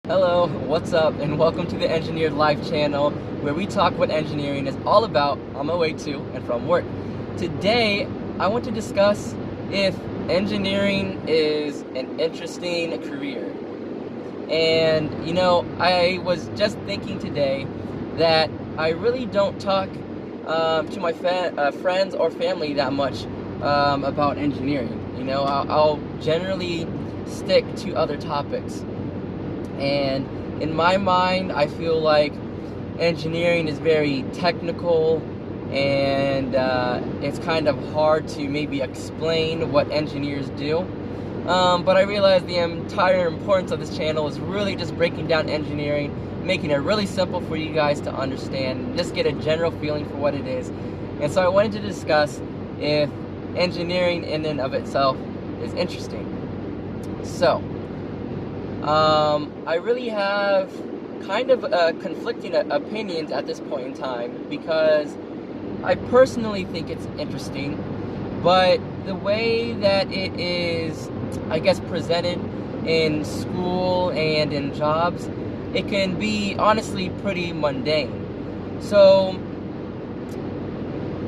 Hello, what's up, and welcome to the Engineered Life channel, where we talk what engineering is all about on my way to and from work. Today, I want to discuss if engineering is an interesting career. And, I was just thinking today that I really don't talk to my friends or family that much about engineering. I'll generally stick to other topics. And in my mind, I feel like engineering is very technical, and it's kind of hard to maybe explain what engineers do. But I realize the entire importance of this channel is really just breaking down engineering, making it really simple for you guys to understand, and just get a general feeling for what it is. And so I wanted to discuss if engineering in and of itself is interesting. So, I really have kind of conflicting opinions at this point in time, because I personally think it's interesting, but the way that it is, I guess, presented in school and in jobs, it can be honestly pretty mundane. So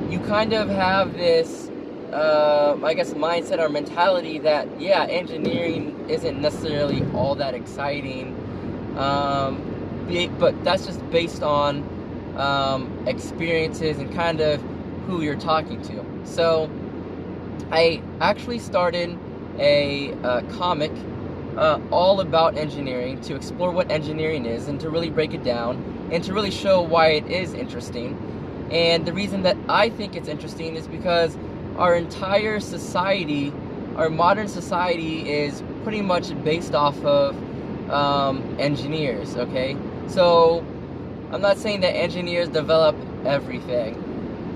you kind of have this I guess mindset or mentality that, yeah, engineering isn't necessarily all that exciting, but that's just based on experiences and kind of who you're talking to. So I actually started a comic all about engineering, to explore what engineering is and to really break it down and to really show why it is interesting. And the reason that I think it's interesting is because our entire society, our modern society, is pretty much based off of engineers, okay? So I'm not saying that engineers develop everything,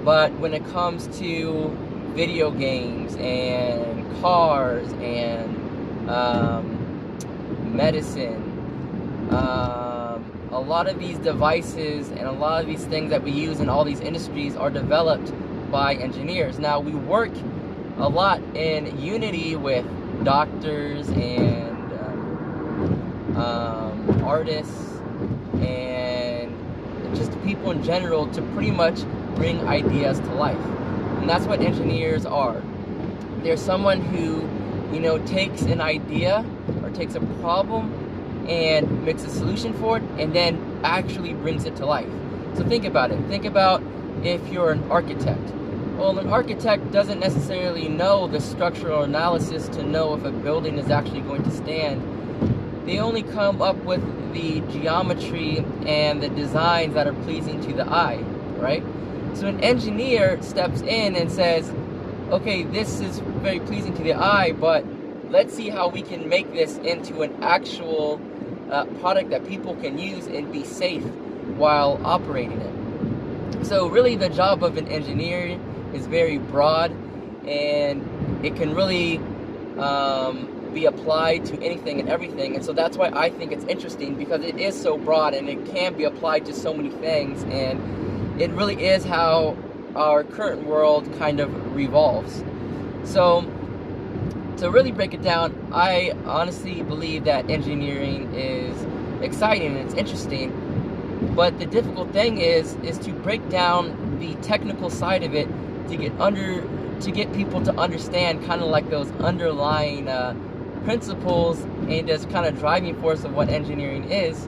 but when it comes to video games and cars and medicine, a lot of these devices and a lot of these things that we use in all these industries are developed by engineers. Now, we work a lot in unity with doctors and artists and just people in general to pretty much bring ideas to life. And that's what engineers are. They're someone who, takes an idea or takes a problem and makes a solution for it and then actually brings it to life. So think about it. Think about if you're an architect. Well, an architect doesn't necessarily know the structural analysis to know if a building is actually going to stand. They only come up with the geometry and the designs that are pleasing to the eye, right? So an engineer steps in and says, okay, this is very pleasing to the eye, but let's see how we can make this into an actual product that people can use and be safe while operating it. So really the job of an engineer is very broad, and it can really be applied to anything and everything. And so that's why I think it's interesting, because it is so broad and it can be applied to so many things, and it really is how our current world kind of revolves. So to really break it down, I honestly believe that engineering is exciting and it's interesting, but the difficult thing is to break down the technical side of it, to get people to understand kind of like those underlying principles and just kind of driving force of what engineering is,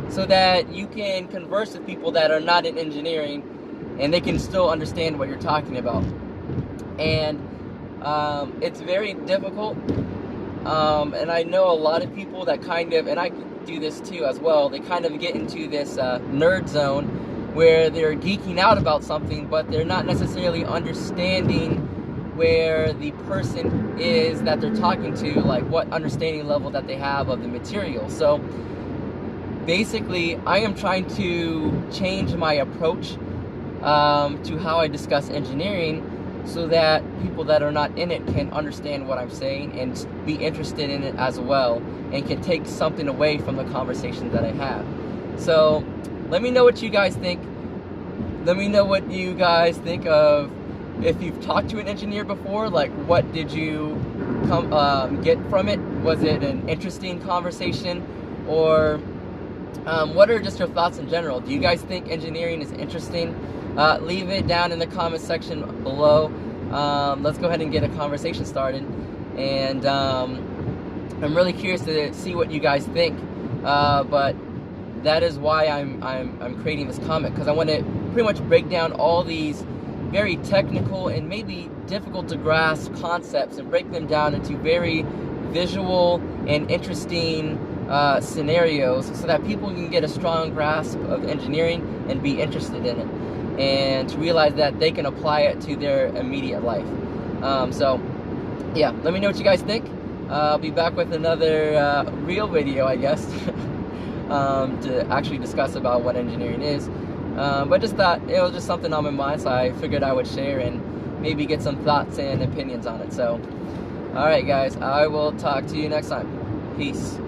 so that you can converse with people that are not in engineering and they can still understand what you're talking about. And it's very difficult, and I know a lot of people that kind of, and I do this too as well, they kind of get into this nerd zone where they're geeking out about something, but they're not necessarily understanding where the person is that they're talking to, like what understanding level that they have of the material. So basically, I am trying to change my approach to how I discuss engineering, so that people that are not in it can understand what I'm saying and be interested in it as well, and can take something away from the conversation that I have. So let me know what you guys think. Let me know what you guys think of, if you've talked to an engineer before, like what did you get from it? Was it an interesting conversation, or what are just your thoughts in general? Do you guys think engineering is interesting? Leave it down in the comment section below. Let's go ahead and get a conversation started. And I'm really curious to see what you guys think. But that is why I'm creating this comic, because I want to pretty much break down all these very technical and maybe difficult to grasp concepts and break them down into very visual and interesting scenarios, so that people can get a strong grasp of engineering and be interested in it, and to realize that they can apply it to their immediate life. So yeah, let me know what you guys think. I'll be back with another real video, I guess, to actually discuss about what engineering is. But just thought it was just something on my mind, so I figured I would share and maybe get some thoughts and opinions on it. So alright guys, I will talk to you next time. Peace.